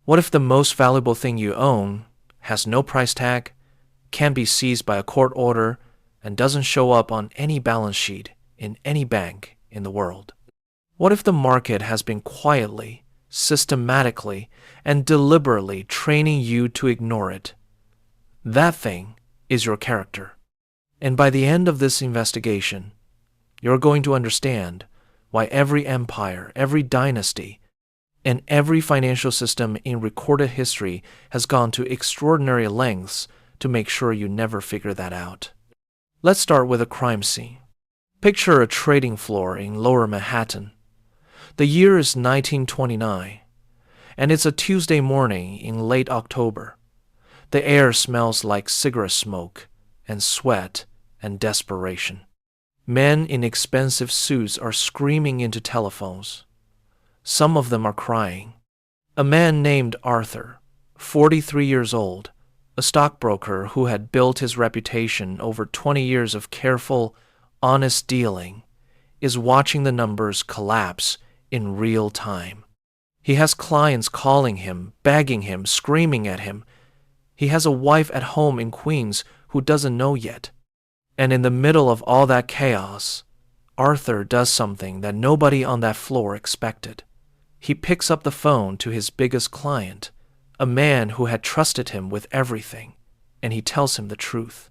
What if the most valuable thing you own has no price tag, can't be seized by a court order, and doesn't show up on any balance sheet in any bank in the world? What if the market has been quietly, systematically, and deliberately training you to ignore it? That thing is your character. And by the end of this investigation, you're going to understand why every empire, every dynasty, and every financial system in recorded history has gone to extraordinary lengths to make sure you never figure that out. Let's start with a crime scene. Picture a trading floor in Lower Manhattan. The year is 1929, and it's a Tuesday morning in late October. The air smells like cigarette smoke and sweat and desperation. Men in expensive suits are screaming into telephones. Some of them are crying. A man named Arthur, 43 years old, a stockbroker who had built his reputation over 20 years of careful, honest dealing, is watching the numbers collapse in real time. He has clients calling him, begging him, screaming at him. He has a wife at home in Queens who doesn't know yet. And in the middle of all that chaos, Arthur does something that nobody on that floor expected. He picks up the phone to his biggest client, a man who had trusted him with everything, and he tells him the truth.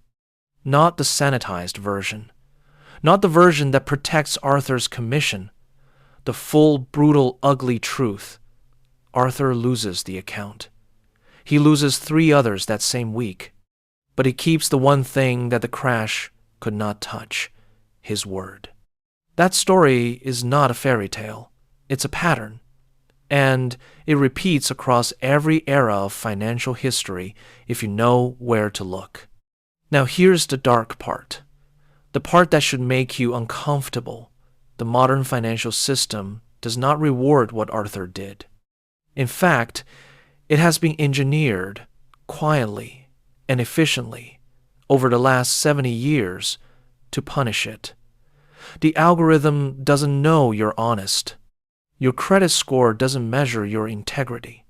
Not the sanitized version. Not the version that protects Arthur's commission. The full, brutal, ugly truth. Arthur loses the account. He loses 3 others that same week, but he keeps the one thing that the crash could not touch, his word. That story is not a fairy tale. It's a pattern. And it repeats across every era of financial history if you know where to look. Now here's the dark part. The part that should make you uncomfortable. The modern financial system does not reward what Arthur did. In fact, it has been engineered quietly and efficiently over the last 70 years to punish it. The algorithm doesn't know you're honest. Your credit score doesn't measure your integrity.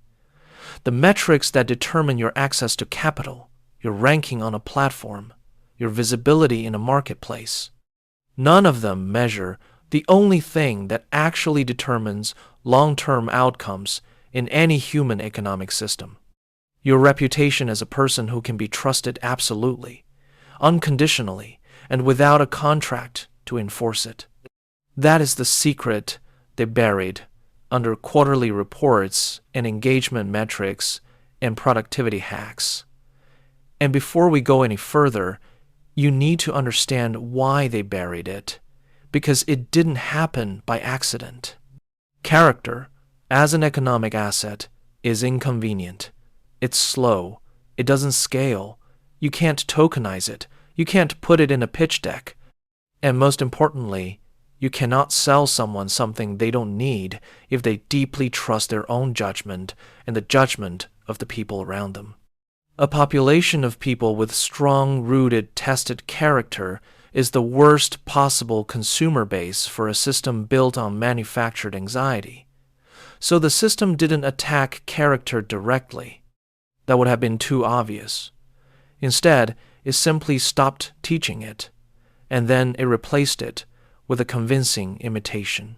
The metrics that determine your access to capital, your ranking on a platform, your visibility in a marketplace, none of them measure the only thing that actually determines long-term outcomes in any human economic system. Your reputation as a person who can be trusted absolutely, unconditionally, and without a contract to enforce it. That is the secret they buried under quarterly reports and engagement metrics and productivity hacks. And before we go any further, you need to understand why they buried it, because it didn't happen by accident. Character, as an economic asset, is inconvenient. It's slow. It doesn't scale. You can't tokenize it. You can't put it in a pitch deck. And most importantly, you cannot sell someone something they don't need if they deeply trust their own judgment and the judgment of the people around them. A population of people with strong-rooted, tested character is the worst possible consumer base for a system built on manufactured anxiety. So the system didn't attack character directly. That would have been too obvious. Instead, it simply stopped teaching it, and then it replaced it with a convincing imitation.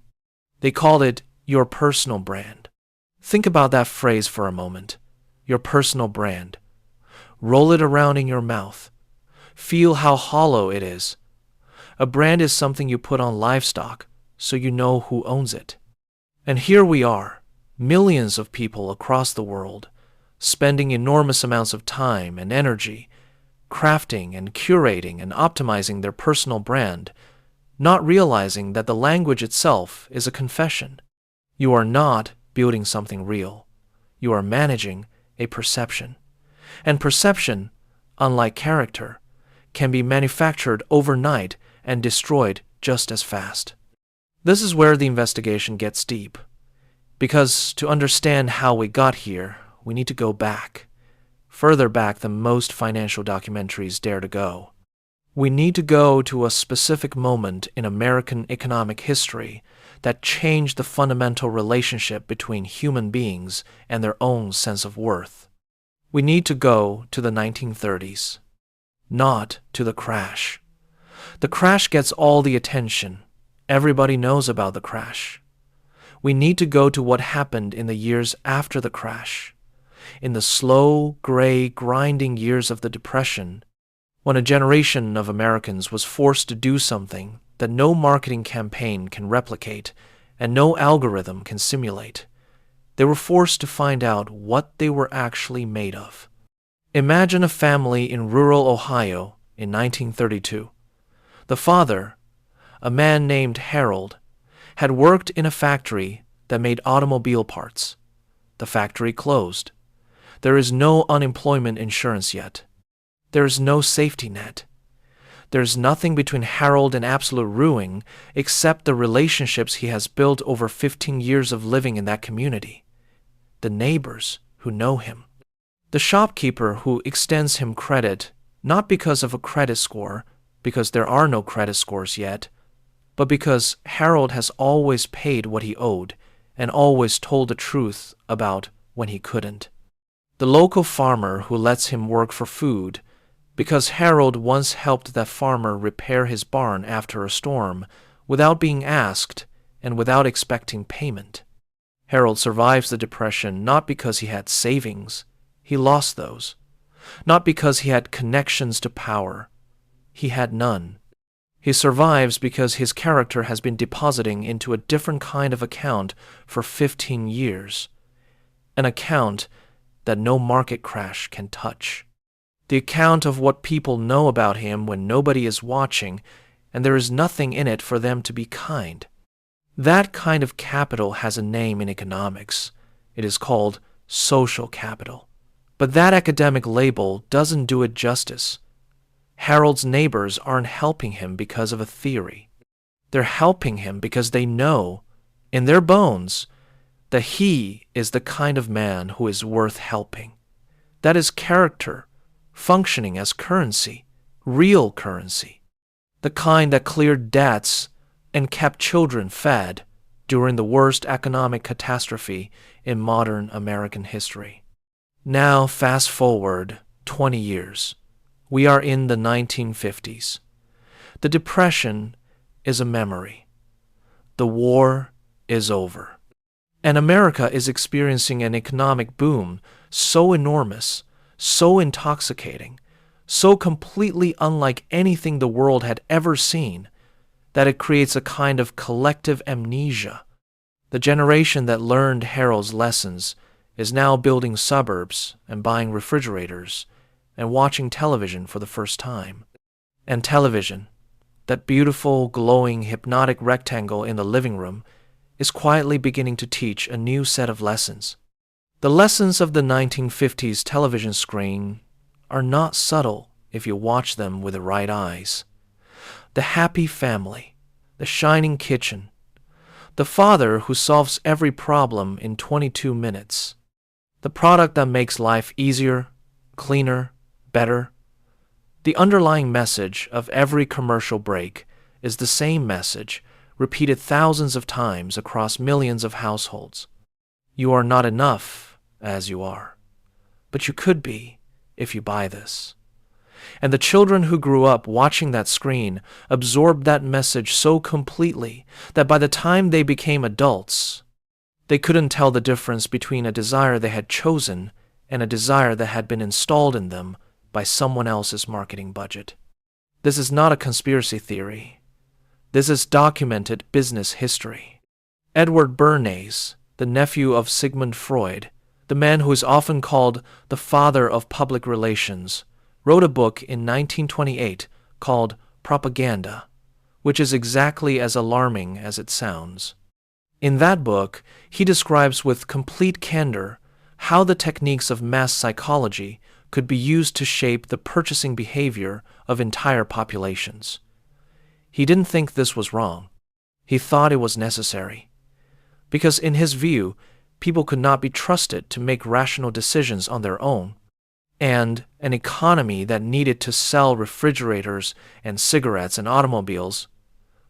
They called it your personal brand. Think about that phrase for a moment. Your personal brand. Roll it around in your mouth. Feel how hollow it is. A brand is something you put on livestock so you know who owns it. And here we are, millions of people across the world, spending enormous amounts of time and energy crafting and curating and optimizing their personal brand, not realizing that the language itself is a confession. You are not building something real. You are managing a perception. And perception, unlike character, can be manufactured overnight and destroyed just as fast. This is where the investigation gets deep. Because to understand how we got here, we need to go back. Further back than most financial documentaries dare to go. We need to go to a specific moment in American economic history that changed the fundamental relationship between human beings and their own sense of worth. We need to go to the 1930s, not to the crash. The crash gets all the attention. Everybody knows about the crash. We need to go to what happened in the years after the crash, in the slow, gray, grinding years of the Depression, when a generation of Americans was forced to do something that no marketing campaign can replicate and no algorithm can simulate. They were forced to find out what they were actually made of. Imagine a family in rural Ohio in 1932. The father, a man named Harold, had worked in a factory that made automobile parts. The factory closed. There is no unemployment insurance yet. There is no safety net. There is nothing between Harold and absolute ruin except the relationships he has built over 15 years of living in that community. The neighbors who know him. The shopkeeper who extends him credit, not because of a credit score, because there are no credit scores yet, but because Harold has always paid what he owed and always told the truth about when he couldn't. The local farmer who lets him work for food, because Harold once helped that farmer repair his barn after a storm without being asked and without expecting payment. Harold survives the Depression not because he had savings. He lost those. Not because he had connections to power. He had none. He survives because his character has been depositing into a different kind of account for 15 years. An account that no market crash can touch. The account of what people know about him when nobody is watching and there is nothing in it for them to be kind. That kind of capital has a name in economics. It is called social capital. But that academic label doesn't do it justice. Harold's neighbors aren't helping him because of a theory. They're helping him because they know, in their bones, that he is the kind of man who is worth helping. That is character, functioning as currency, real currency. The kind that cleared debts and kept children fed during the worst economic catastrophe in modern American history. Now, fast forward 20 years. We are in the 1950s. The Depression is a memory. The war is over. And America is experiencing an economic boom so enormous, so intoxicating, so completely unlike anything the world had ever seen, that it creates a kind of collective amnesia. The generation that learned Harold's lessons is now building suburbs and buying refrigerators and watching television for the first time. And television, that beautiful, glowing, hypnotic rectangle in the living room, is quietly beginning to teach a new set of lessons. The lessons of the 1950s television screen are not subtle if you watch them with the right eyes. The happy family, the shining kitchen, the father who solves every problem in 22 minutes, the product that makes life easier, cleaner, better. The underlying message of every commercial break is the same message repeated thousands of times across millions of households. You are not enough as you are, but you could be if you buy this. And the children who grew up watching that screen absorbed that message so completely that by the time they became adults, they couldn't tell the difference between a desire they had chosen and a desire that had been installed in them by someone else's marketing budget. This is not a conspiracy theory. This is documented business history. Edward Bernays, the nephew of Sigmund Freud, the man who is often called the father of public relations, wrote a book in 1928 called Propaganda, which is exactly as alarming as it sounds. In that book, he describes with complete candor how the techniques of mass psychology could be used to shape the purchasing behavior of entire populations. He didn't think this was wrong. He thought it was necessary. Because in his view, people could not be trusted to make rational decisions on their own, and an economy that needed to sell refrigerators and cigarettes and automobiles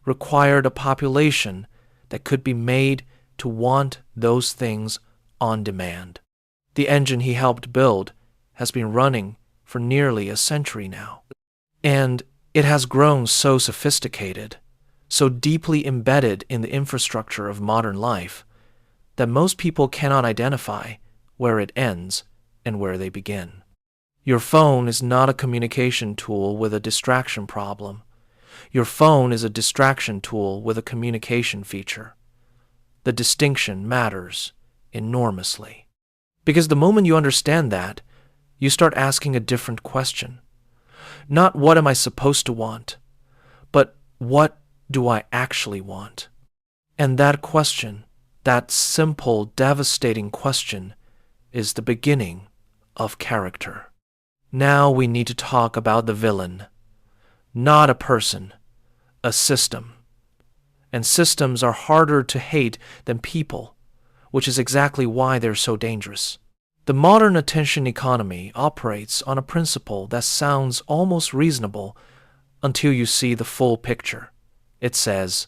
required a population that could be made to want those things on demand. The engine he helped build has been running for nearly a century now. And it has grown so sophisticated, so deeply embedded in the infrastructure of modern life, that most people cannot identify where it ends and where they begin. Your phone is not a communication tool with a distraction problem. Your phone is a distraction tool with a communication feature. The distinction matters enormously. Because the moment you understand that, you start asking a different question. Not what am I supposed to want, but what do I actually want? And that question, that simple, devastating question, is the beginning of character. Now we need to talk about the villain. Not a person, a system. And systems are harder to hate than people, which is exactly why they're so dangerous. The modern attention economy operates on a principle that sounds almost reasonable until you see the full picture. It says,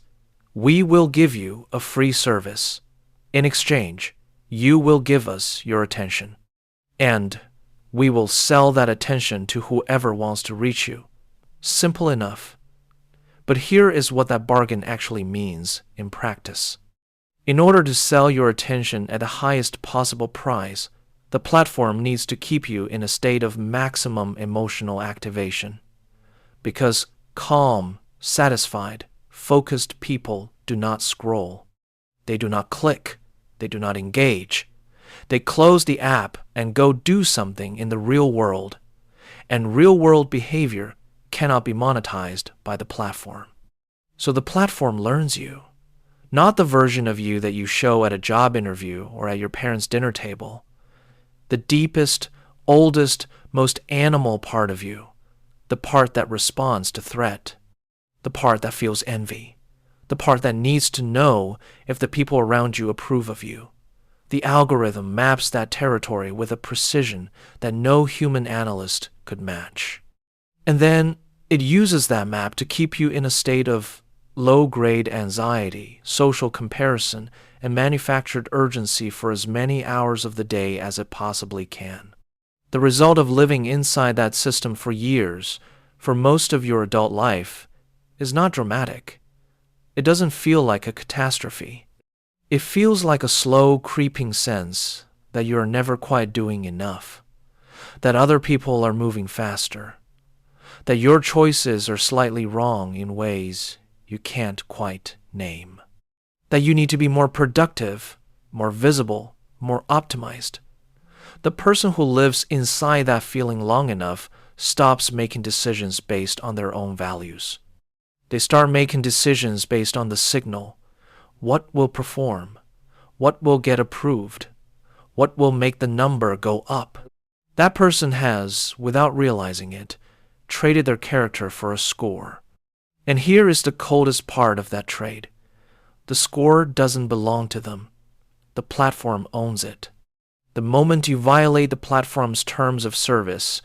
"We will give you a free service. In exchange, you will give us your attention. And we will sell that attention to whoever wants to reach you." Simple enough. But here is what that bargain actually means in practice. In order to sell your attention at the highest possible price, the platform needs to keep you in a state of maximum emotional activation. Because calm, satisfied, focused people do not scroll. They do not click. They do not engage. They close the app and go do something in the real world. And real-world behavior cannot be monetized by the platform. So the platform learns you, not the version of you that you show at a job interview or at your parents' dinner table. The deepest, oldest, most animal part of you, the part that responds to threat, the part that feels envy, the part that needs to know if the people around you approve of you. The algorithm maps that territory with a precision that no human analyst could match. And then it uses that map to keep you in a state of low-grade anxiety, social comparison, and manufactured urgency for as many hours of the day as it possibly can. The result of living inside that system for years, for most of your adult life, is not dramatic. It doesn't feel like a catastrophe. It feels like a slow, creeping sense that you are never quite doing enough, that other people are moving faster, that your choices are slightly wrong in ways you can't quite name, that you need to be more productive, more visible, more optimized. The person who lives inside that feeling long enough stops making decisions based on their own values. They start making decisions based on the signal. What will perform? What will get approved? What will make the number go up? That person has, without realizing it, traded their character for a score. And here is the coldest part of that trade. The score doesn't belong to them. The platform owns it. The moment you violate the platform's terms of service,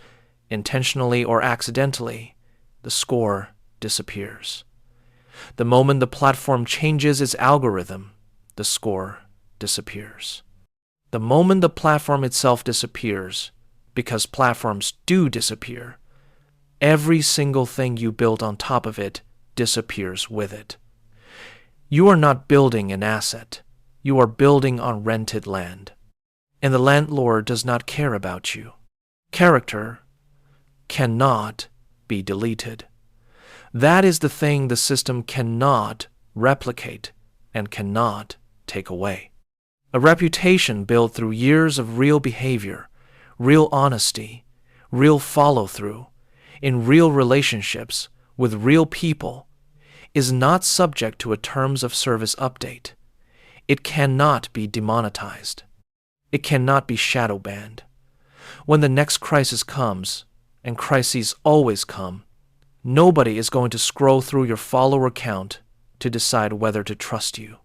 intentionally or accidentally, the score disappears. The moment the platform changes its algorithm, the score disappears. The moment the platform itself disappears, because platforms do disappear, every single thing you built on top of it disappears with it. You are not building an asset. You are building on rented land. And the landlord does not care about you. Character cannot be deleted. That is the thing the system cannot replicate and cannot take away. A reputation built through years of real behavior, real honesty, real follow-through, in real relationships with real people, is not subject to a terms of service update. It cannot be demonetized. It cannot be shadow banned. When the next crisis comes, and crises always come, nobody is going to scroll through your follower count to decide whether to trust you.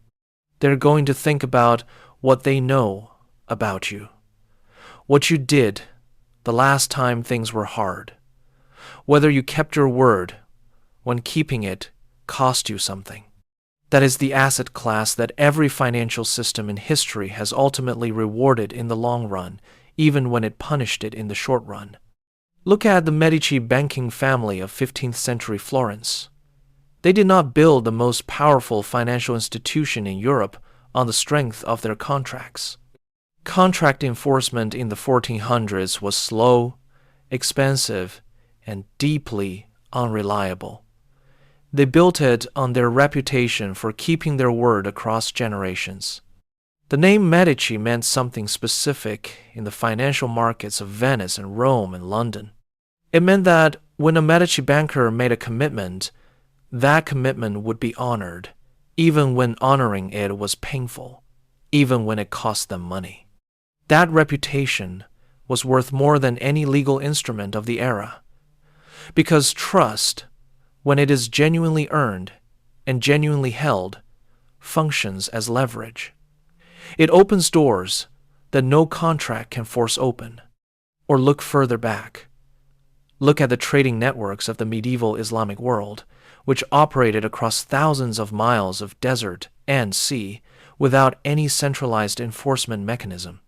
They're going to think about what they know about you, what you did the last time things were hard, whether you kept your word when keeping it cost you something. That is the asset class that every financial system in history has ultimately rewarded in the long run, even when it punished it in the short run. Look at the Medici banking family of 15th century Florence. They did not build the most powerful financial institution in Europe on the strength of their contracts. Contract enforcement in the 1400s was slow, expensive, and deeply unreliable. They built it on their reputation for keeping their word across generations. The name Medici meant something specific in the financial markets of Venice and Rome and London. It meant that when a Medici banker made a commitment, that commitment would be honored, even when honoring it was painful, even when it cost them money. That reputation was worth more than any legal instrument of the era, because trust, when it is genuinely earned and genuinely held, functions as leverage. It opens doors that no contract can force open. Or look further back. Look at the trading networks of the medieval Islamic world, which operated across thousands of miles of desert and sea without any centralized enforcement mechanism.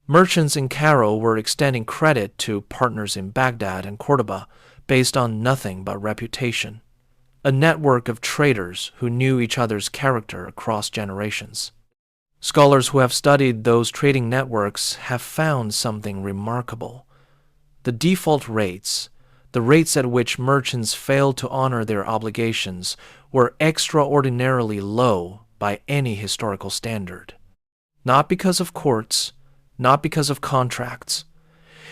Merchants in Cairo were extending credit to partners in Baghdad and Cordoba based on nothing but reputation, a network of traders who knew each other's character across generations. Scholars who have studied those trading networks have found something remarkable. The default rates, the rates at which merchants failed to honor their obligations, were extraordinarily low by any historical standard. Not because of courts, not because of contracts,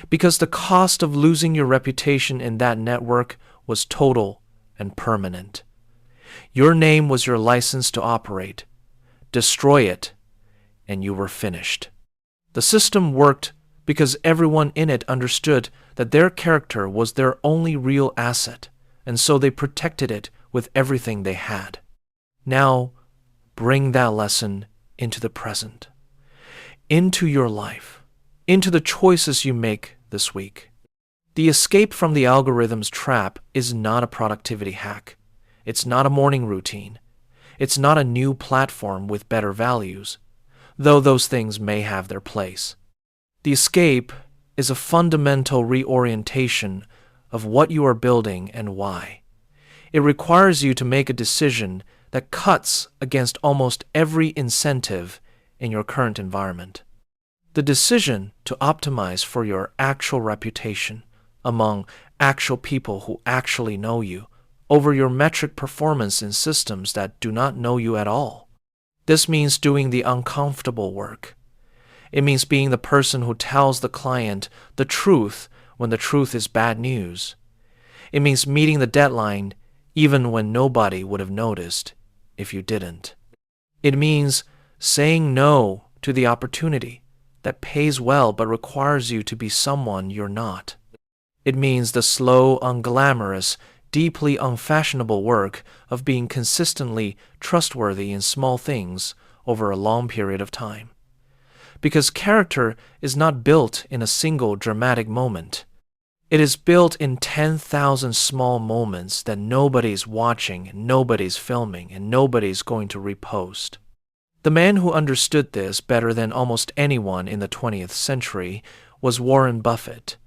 because the cost of losing your reputation in that network was total and permanent. Your name was your license to operate. Destroy it, and you were finished. The system worked because everyone in it understood that their character was their only real asset, and so they protected it with everything they had. Now, bring that lesson into the present, into your life, into the choices you make this week. The escape from the algorithm's trap is not a productivity hack. It's not a morning routine. It's not a new platform with better values, though those things may have their place. The escape is a fundamental reorientation of what you are building and why. It requires you to make a decision that cuts against almost every incentive in your current environment. The decision to optimize for your actual reputation among actual people who actually know you over your metric performance in systems that do not know you at all. This means doing the uncomfortable work. It means being the person who tells the client the truth when the truth is bad news. It means meeting the deadline even when nobody would have noticed if you didn't. It means saying no to the opportunity that pays well but requires you to be someone you're not. It means the slow, unglamorous, deeply unfashionable work of being consistently trustworthy in small things over a long period of time. Because character is not built in a single dramatic moment. It is built in 10,000 small moments that nobody's watching, nobody's filming, and nobody's going to repost. The man who understood this better than almost anyone in the 20th century was Warren Buffett.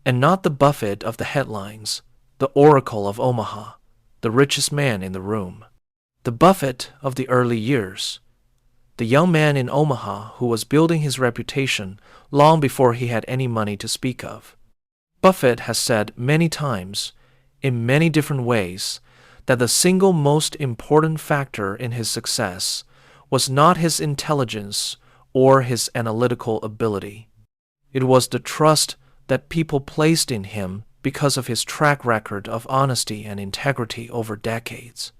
And not the Buffett of the headlines, the Oracle of Omaha, the richest man in the room. The Buffett of the early years, the young man in Omaha who was building his reputation long before he had any money to speak of. Buffett has said many times, in many different ways, that the single most important factor in his success was not his intelligence or his analytical ability. It was the trust that people placed in him because of his track record of honesty and integrity over decades.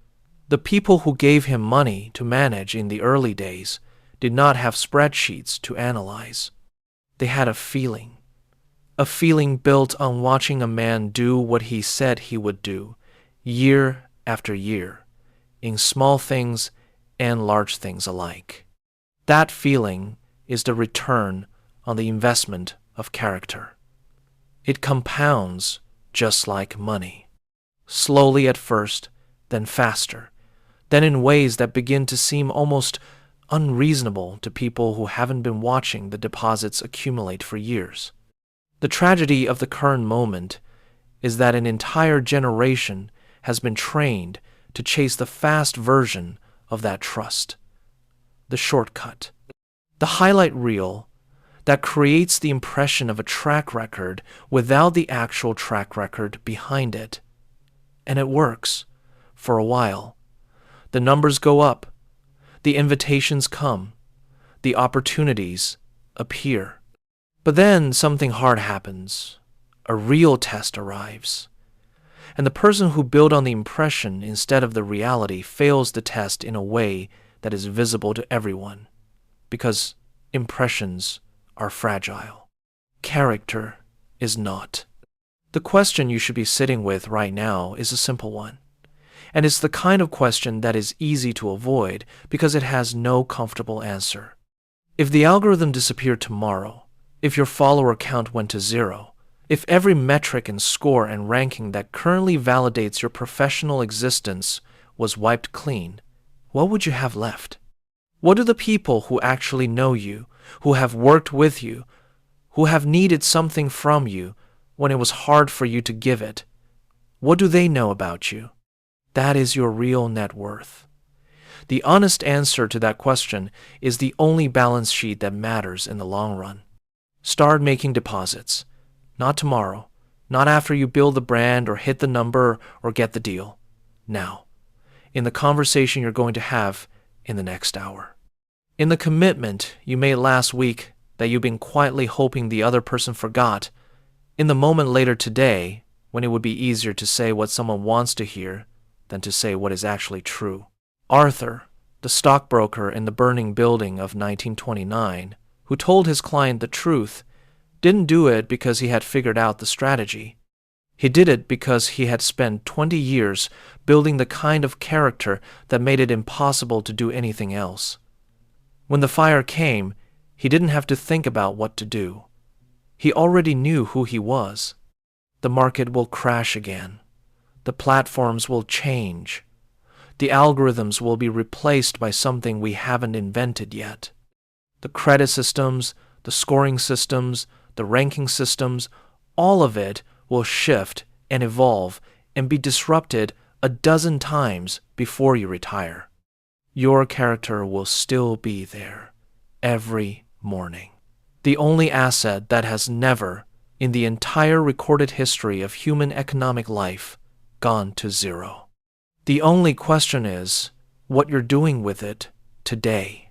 The people who gave him money to manage in the early days did not have spreadsheets to analyze. They had a feeling built on watching a man do what he said he would do, year after year, in small things and large things alike. That feeling is the return on the investment of character. It compounds just like money, slowly at first, then faster then in ways that begin to seem almost unreasonable to people who haven't been watching the deposits accumulate for years. The tragedy of the current moment is that an entire generation has been trained to chase the fast version of that trust, the shortcut, the highlight reel that creates the impression of a track record without the actual track record behind it. And it works for a while. The numbers go up, the invitations come, the opportunities appear. But then something hard happens. A real test arrives. And the person who built on the impression instead of the reality fails the test in a way that is visible to everyone, because impressions are fragile. Character is not. The question you should be sitting with right now is a simple one. And it's the kind of question that is easy to avoid because it has no comfortable answer. If the algorithm disappeared tomorrow, if your follower count went to zero, if every metric and score and ranking that currently validates your professional existence was wiped clean, what would you have left? What do the people who actually know you, who have worked with you, who have needed something from you when it was hard for you to give it, what do they know about you? That is your real net worth. The honest answer to that question is the only balance sheet that matters in the long run. Start making deposits. Not tomorrow, not after you build the brand or hit the number or get the deal. Now, in the conversation you're going to have in the next hour. In the commitment you made last week that you've been quietly hoping the other person forgot. In the moment later today, when it would be easier to say what someone wants to hear than to say what is actually true. Arthur, the stockbroker in the burning building of 1929, who told his client the truth, didn't do it because he had figured out the strategy. He did it because he had spent 20 years building the kind of character that made it impossible to do anything else. When the fire came, he didn't have to think about what to do. He already knew who he was. The market will crash again. The platforms will change. The algorithms will be replaced by something we haven't invented yet. The credit systems, the scoring systems, the ranking systems, all of it will shift and evolve and be disrupted a dozen times before you retire. Your character will still be there every morning. The only asset that has never, in the entire recorded history of human economic life, gone to zero. The only question is what you're doing with it today.